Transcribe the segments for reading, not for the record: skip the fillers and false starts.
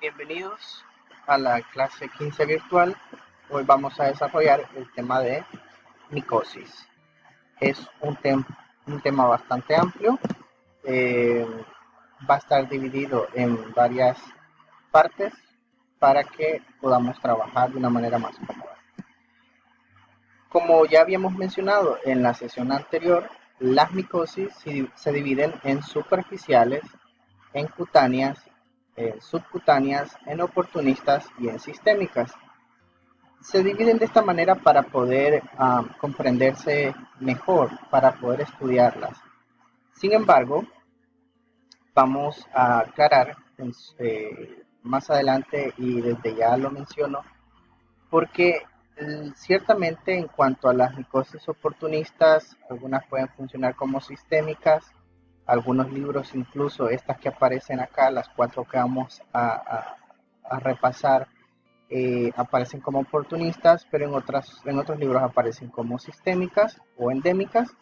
Bienvenidos a la clase 15 virtual. Hoy vamos a desarrollar el tema de micosis. Es un tema bastante amplio. eh, Va a estar dividido en varias partes para que podamos trabajar de una manera más cómoda. Como ya habíamos mencionado en la sesión anterior, las micosis se dividen en superficiales, en cutáneas, en subcutáneas, en oportunistas y en sistémicas. Se dividen de esta manera para poder comprenderse mejor, para poder estudiarlas. Sin embargo, vamos a aclarar más adelante, y desde ya lo menciono, porque ciertamente en cuanto a las micosis oportunistas, algunas pueden funcionar como sistémicas, algunos libros, incluso estas que aparecen acá, las cuatro que vamos a repasar, aparecen como oportunistas, pero en otros libros aparecen como sistémicas o endémicas,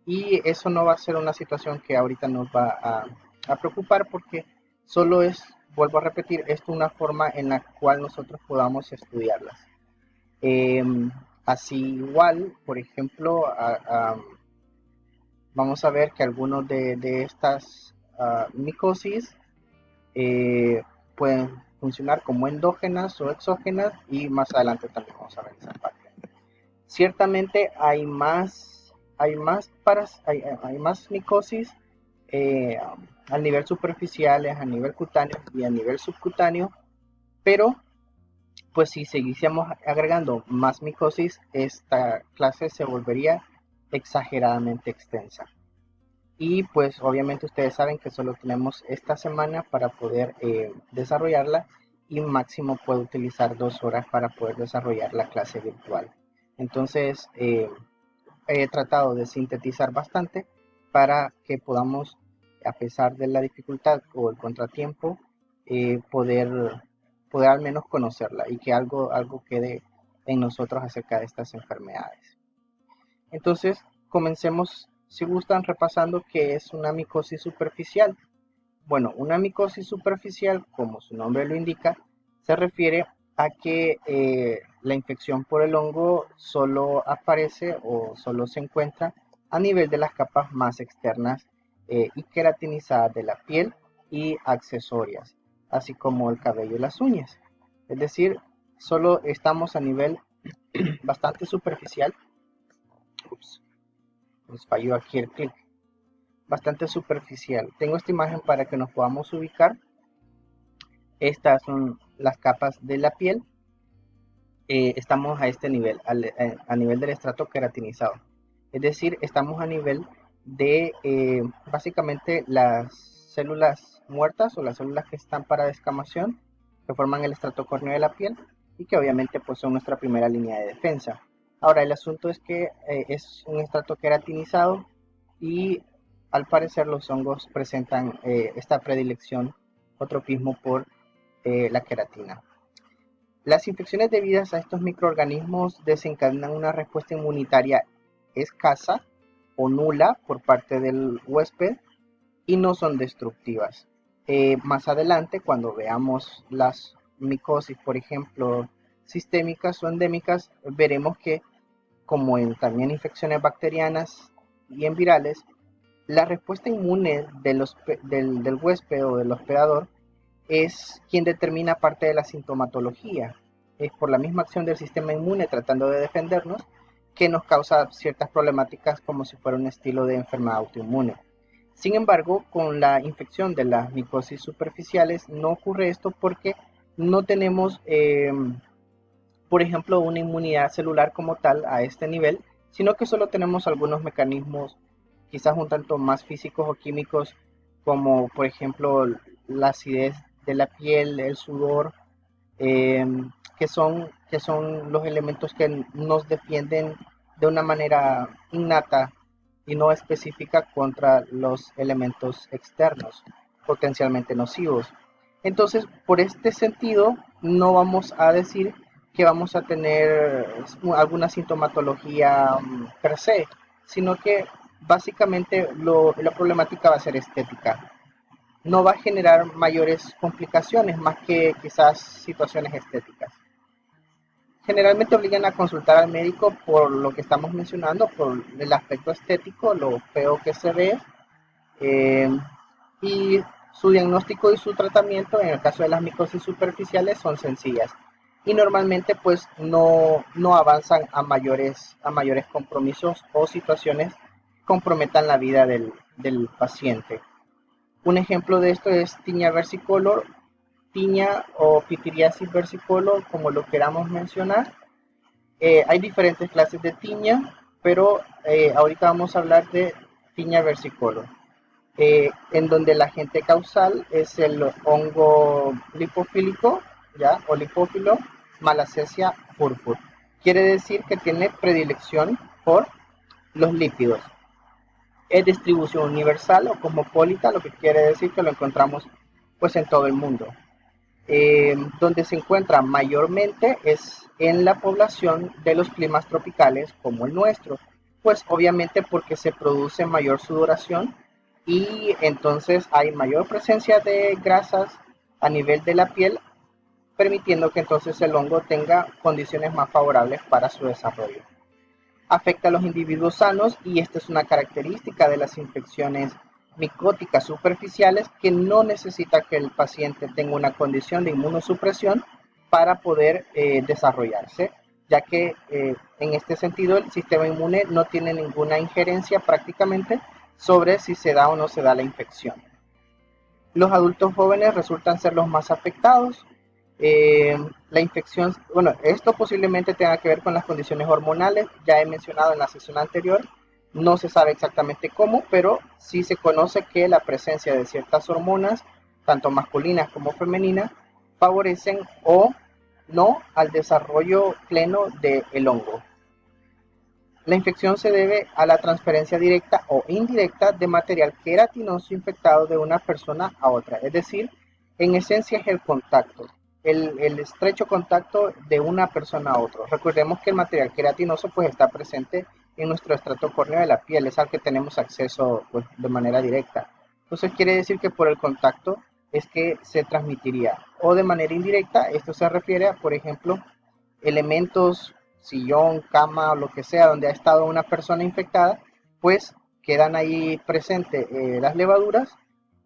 y eso no va a ser una situación que ahorita nos va a preocupar, porque solo es, vuelvo a repetir, esto es una forma en la cual nosotros podamos estudiarlas. Eh, Así igual, por ejemplo, vamos a ver que algunos de estas micosis eh, pueden funcionar como endógenas o exógenas, y más adelante también vamos a ver esa parte. Ciertamente hay más micosis eh, a nivel superficiales, a nivel cutáneo y a nivel subcutáneo, pero pues si siguiésemos agregando más micosis, esta clase se volvería exageradamente extensa. Y pues obviamente ustedes saben que solo tenemos esta semana para poder desarrollarla, y máximo puedo utilizar 2 horas para poder desarrollar la clase virtual. Entonces he tratado de sintetizar bastante para que podamos, a pesar de la dificultad o el contratiempo, poder al menos conocerla, y que algo quede en nosotros acerca de estas enfermedades. Entonces, comencemos, si gustan, repasando qué es una micosis superficial. Bueno, una micosis superficial, como su nombre lo indica, se refiere a que la infección por el hongo solo aparece o solo se encuentra a nivel de las capas más externas y queratinizadas de la piel y accesorias, así como el cabello y las uñas. Es decir, solo estamos a nivel bastante superficial. Ups, nos falló aquí el clic. Bastante superficial. Tengo esta imagen para que nos podamos ubicar. Estas son las capas de la piel. Estamos a este nivel, a nivel del estrato queratinizado. Es decir, estamos a nivel de básicamente las células muertas o las células que están para descamación, que forman el estrato córneo de la piel, y que obviamente pues son nuestra primera línea de defensa. Ahora, el asunto es que es un estrato queratinizado, y al parecer los hongos presentan esta predilección o tropismo por la queratina. Las infecciones debidas a estos microorganismos desencadenan una respuesta inmunitaria escasa o nula por parte del huésped, y no son destructivas. Más adelante, cuando veamos las micosis, por ejemplo, sistémicas o endémicas, veremos que, como en también infecciones bacterianas y en virales, la respuesta inmune del huésped o del hospedador es quien determina parte de la sintomatología. Es por la misma acción del sistema inmune tratando de defendernos que nos causa ciertas problemáticas, como si fuera un estilo de enfermedad autoinmune. Sin embargo, con la infección de las micosis superficiales no ocurre esto, porque no tenemos, por ejemplo, una inmunidad celular como tal a este nivel, sino que solo tenemos algunos mecanismos quizás un tanto más físicos o químicos, como por ejemplo la acidez de la piel, el sudor, eh, que son los elementos que nos defienden de una manera innata y no específica contra los elementos externos potencialmente nocivos. Entonces, por este sentido, no vamos a decir que vamos a tener alguna sintomatología per se, sino que básicamente la problemática va a ser estética. no va a generar mayores complicaciones más que quizás situaciones estéticas. Generalmente obligan a consultar al médico por lo que estamos mencionando, por el aspecto estético, lo feo que se ve, eh, y su diagnóstico y su tratamiento en el caso de las micosis superficiales son sencillas y normalmente pues no avanzan a mayores compromisos o situaciones que comprometan la vida del paciente. Un ejemplo de esto es tiña versicolor, tiña o pitiriasis versicolor, como lo queramos mencionar. Hay diferentes clases de tiña, pero ahorita vamos a hablar de tiña versicolor, en donde el agente causal es el hongo lipofílico, ¿ya? O lipófilo Malassezia purpur. Quiere decir que tiene predilección por los lípidos. Es distribución universal o cosmopolita, lo que quiere decir que lo encontramos pues en todo el mundo. Donde se encuentra mayormente es en la población de los climas tropicales como el nuestro, pues obviamente porque se produce mayor sudoración y entonces hay mayor presencia de grasas a nivel de la piel, permitiendo que entonces el hongo tenga condiciones más favorables para su desarrollo. Afecta a los individuos sanos y esta es una característica de las infecciones micóticas superficiales, que no necesita que el paciente tenga una condición de inmunosupresión para poder desarrollarse, ya que en este sentido el sistema inmune no tiene ninguna injerencia prácticamente sobre si se da o no se da la infección. Los adultos jóvenes resultan ser los más afectados. La infección, bueno, esto posiblemente tenga que ver con las condiciones hormonales, ya he mencionado en la sesión anterior, no se sabe exactamente cómo, pero sí se conoce que la presencia de ciertas hormonas, tanto masculinas como femeninas, favorecen o no al desarrollo pleno del hongo. La infección se debe a la transferencia directa o indirecta de material queratinoso infectado de una persona a otra, es decir, en esencia es el contacto, el estrecho contacto de una persona a otro. Recordemos que el material queratinoso pues está presente en nuestro estrato córneo de la piel, es al que tenemos acceso pues, de manera directa. Entonces quiere decir que por el contacto es que se transmitiría, o de manera indirecta, esto se refiere a, por ejemplo, elementos, sillón, cama o lo que sea, donde ha estado una persona infectada, pues quedan ahí presentes las levaduras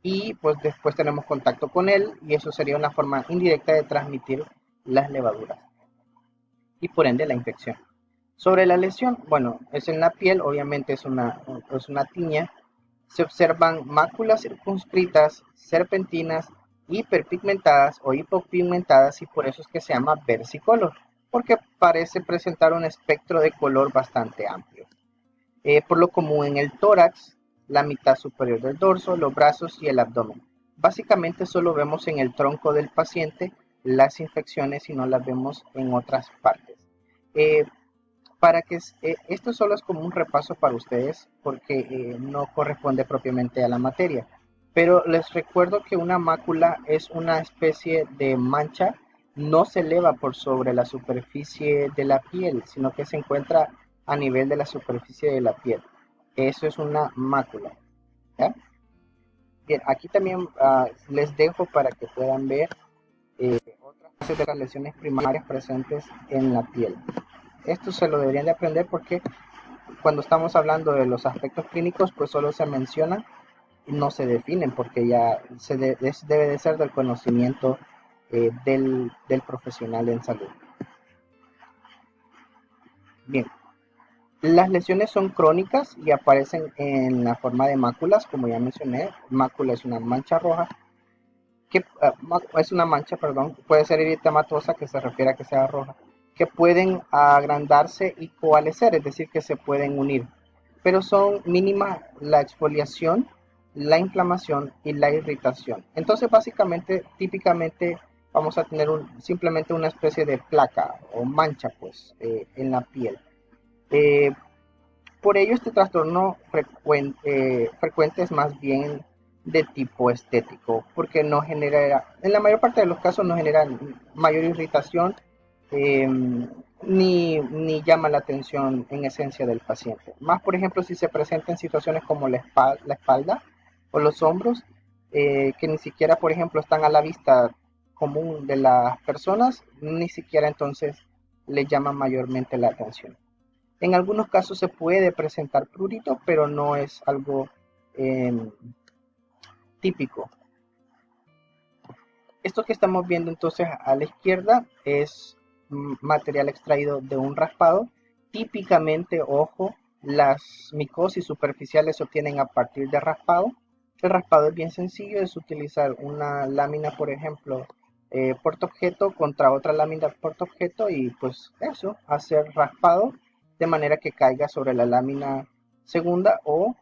y pues después tenemos contacto con él y eso sería una forma indirecta de transmitir las levaduras y por ende la infección. Sobre la lesión, bueno, es en la piel, obviamente es una tiña. Se observan máculas circunscritas, serpentinas, hiperpigmentadas o hipopigmentadas y por eso es que se llama versicolor, porque parece presentar un espectro de color bastante amplio. Por lo común en el tórax, la mitad superior del dorso, los brazos y el abdomen. Básicamente solo vemos en el tronco del paciente las infecciones y no las vemos en otras partes. Eh, esto solo es como un repaso para ustedes porque no corresponde propiamente a la materia, pero les recuerdo que una mácula es una especie de mancha, no se eleva por sobre la superficie de la piel, sino que se encuentra a nivel de la superficie de la piel. Eso es una mácula, ¿ya? Bien, aquí también les dejo para que puedan ver otras clases de las lesiones primarias presentes en la piel. Esto se lo deberían de aprender porque cuando estamos hablando de los aspectos clínicos, pues solo se mencionan y no se definen porque ya debe de ser del conocimiento del profesional en salud. Bien, las lesiones son crónicas y aparecen en la forma de máculas, como ya mencioné. Mácula es una mancha roja, es una mancha, perdón, puede ser eritematosa, que se refiere a que sea roja, que pueden agrandarse y coalescer, es decir, que se pueden unir, pero son mínimas la exfoliación, la inflamación y la irritación. Entonces, básicamente, típicamente vamos a tener simplemente una especie de placa o mancha, pues, en la piel. Eh, por ello, este trastorno frecuente es más bien de tipo estético, porque no genera, en la mayor parte de los casos no genera mayor irritación, eh, ni llama la atención en esencia del paciente. Más, por ejemplo, si se presenta en situaciones como la espalda o los hombros, que ni siquiera, por ejemplo, están a la vista común de las personas, ni siquiera entonces le llaman mayormente la atención. En algunos casos se puede presentar prurito, pero no es algo eh, típico. Esto que estamos viendo entonces a la izquierda es material extraído de un raspado. Típicamente, ojo, las micosis superficiales se obtienen a partir de raspado. El raspado es bien sencillo, es utilizar una lámina, por ejemplo, portaobjeto contra otra lámina portaobjeto y pues eso, hacer raspado de manera que caiga sobre la lámina segunda o,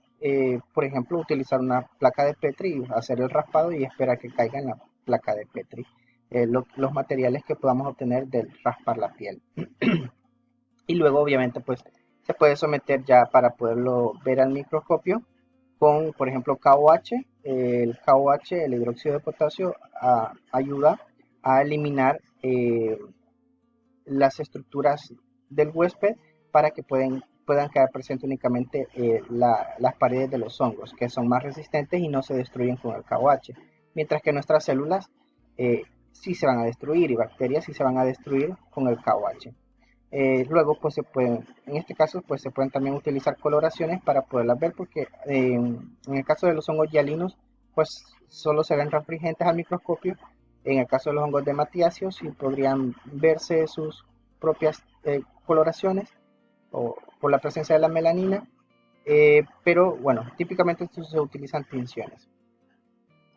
por ejemplo, utilizar una placa de Petri y hacer el raspado y esperar que caiga en la placa de Petri. Los materiales que podamos obtener del raspar la piel. Y luego obviamente pues se puede someter ya para poderlo ver al microscopio con, por ejemplo, KOH. El KOH, el hidróxido de potasio, ayuda a eliminar las estructuras del huésped para que puedan quedar presentes únicamente las paredes de los hongos, que son más resistentes y no se destruyen con el KOH. Mientras que nuestras células sí se van a destruir y bacterias sí se van a destruir con el KOH. Luego, pues se pueden, en este caso, pues se pueden también utilizar coloraciones para poderlas ver, porque en el caso de los hongos hialinos, pues solo se ven refringentes al microscopio. En el caso de los hongos de Matiacio, sí podrían verse sus propias coloraciones o por la presencia de la melanina, pero bueno, típicamente estos se utilizan tinciones.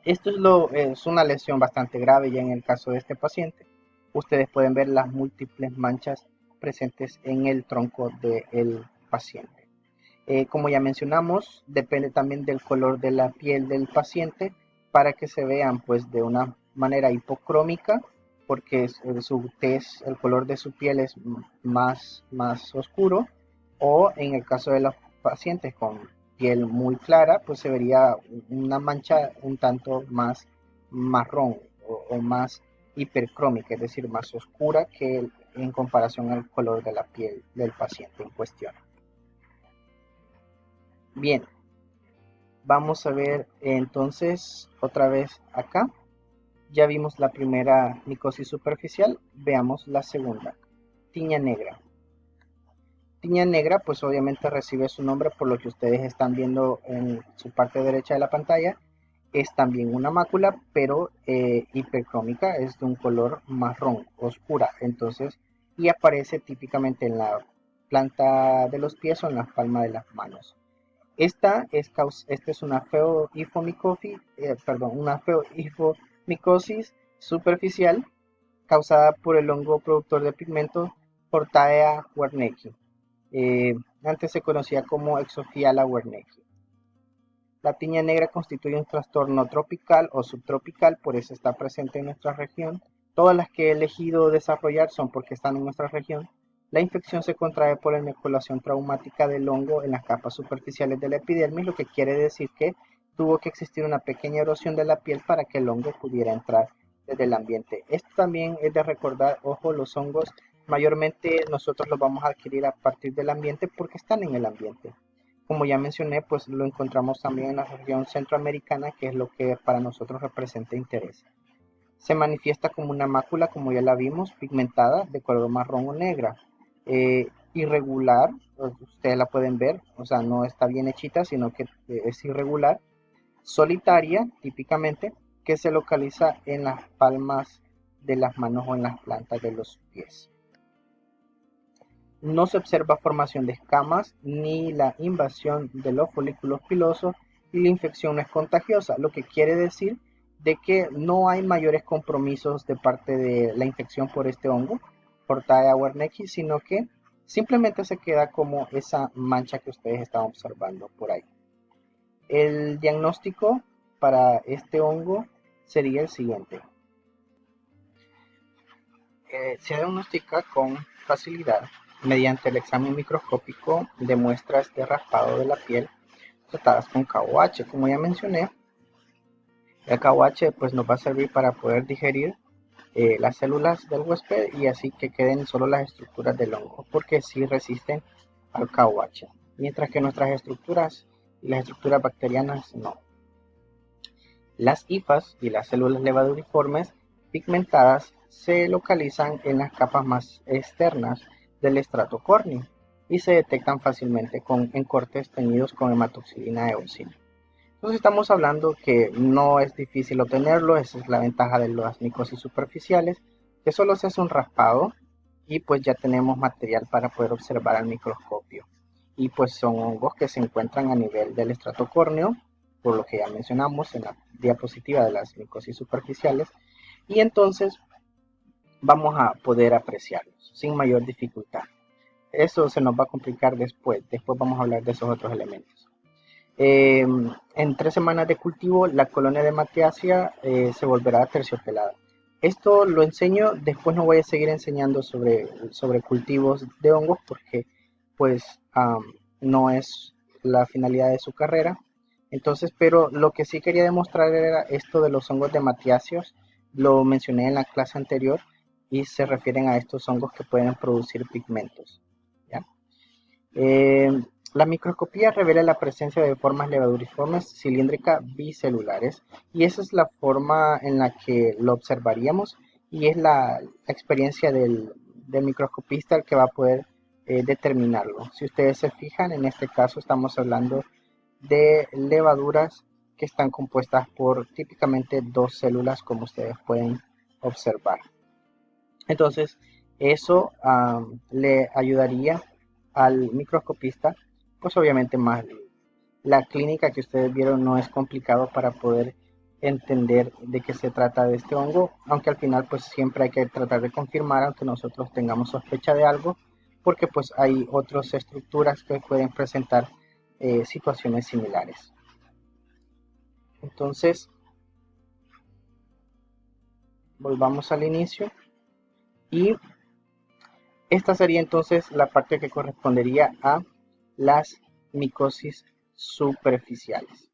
Esto es una lesión bastante grave ya en el caso de este paciente. Ustedes pueden ver las múltiples manchas presentes en el tronco del paciente. Como ya mencionamos, depende también del color de la piel del paciente para que se vean pues de una manera hipocrómica, porque su tez, el color de su piel es más oscuro, o en el caso de los pacientes con piel muy clara, pues se vería una mancha un tanto más marrón o más hipercrómica, es decir, más oscura que en comparación al color de la piel del paciente en cuestión. Bien, vamos a ver entonces otra vez acá. Ya vimos la primera micosis superficial, veamos la segunda, tiña negra. Tiña negra, pues obviamente recibe su nombre por lo que ustedes están viendo en su parte derecha de la pantalla. Es también una mácula, pero hipercrómica, es de un color marrón, oscura. Entonces, y aparece típicamente en la planta de los pies o en la palma de las manos. Esta es una feoifomicosis superficial causada por el hongo productor de pigmentos Portaea wernicki. Antes se conocía como Exophiala wernicki. La tiña negra constituye un trastorno tropical o subtropical, por eso está presente en nuestra región. Todas las que he elegido desarrollar son porque están en nuestra región. La infección se contrae por la inoculación traumática del hongo en las capas superficiales de la epidermis, lo que quiere decir que tuvo que existir una pequeña erosión de la piel para que el hongo pudiera entrar desde el ambiente. Esto también es de recordar, ojo, los hongos mayormente nosotros los vamos a adquirir a partir del ambiente porque están en el ambiente. Como ya mencioné, pues lo encontramos también en la región centroamericana, que es lo que para nosotros representa interés. Se manifiesta como una mácula, como ya la vimos, pigmentada, de color marrón o negra. Irregular, ustedes la pueden ver, o sea, no está bien hechita, sino que es irregular. Solitaria, típicamente, que se localiza en las palmas de las manos o en las plantas de los pies. No se observa formación de escamas ni la invasión de los folículos pilosos y la infección no es contagiosa, lo que quiere decir de que no hay mayores compromisos de parte de la infección por este hongo, por Taea wernicki, sino que simplemente se queda como esa mancha que ustedes están observando por ahí. El diagnóstico para este hongo sería el siguiente. Se diagnostica con facilidad mediante el examen microscópico de muestras de raspado de la piel tratadas con KOH. Como ya mencioné, el KOH pues, nos va a servir para poder digerir las células del huésped y así que queden solo las estructuras del hongo, porque sí resisten al KOH, mientras que nuestras estructuras y las estructuras bacterianas no. Las hifas y las células levaduriformes pigmentadas se localizan en las capas más externas del estrato córneo y se detectan fácilmente en cortes teñidos con hematoxilina eosina. Entonces estamos hablando que no es difícil obtenerlo, esa es la ventaja de las micosis superficiales, que solo se hace un raspado y pues ya tenemos material para poder observar al microscopio. Y pues son hongos que se encuentran a nivel del estrato córneo, por lo que ya mencionamos en la diapositiva de las micosis superficiales, y entonces vamos a poder apreciarlos sin mayor dificultad. Eso se nos va a complicar después vamos a hablar de esos otros elementos. En 3 semanas de cultivo, la colonia de Matheasia se volverá terciopelada. Esto lo enseño, después no voy a seguir enseñando sobre cultivos de hongos porque pues no es la finalidad de su carrera. Entonces, pero lo que sí quería demostrar era esto de los hongos de Mathiasios, lo mencioné en la clase anterior y se refieren a estos hongos que pueden producir pigmentos. ¿Ya? Eh, la microscopía revela la presencia de formas levaduriformes cilíndricas bicelulares y esa es la forma en la que lo observaríamos y es la experiencia del microscopista el que va a poder determinarlo. Si ustedes se fijan, en este caso estamos hablando de levaduras que están compuestas por típicamente dos células como ustedes pueden observar. Entonces, eso le ayudaría al microscopista, pues obviamente más. La clínica que ustedes vieron no es complicado para poder entender de qué se trata de este hongo, aunque al final pues siempre hay que tratar de confirmar, aunque nosotros tengamos sospecha de algo, porque pues hay otras estructuras que pueden presentar situaciones similares. Entonces, volvamos al inicio y esta sería entonces la parte que correspondería a las micosis superficiales.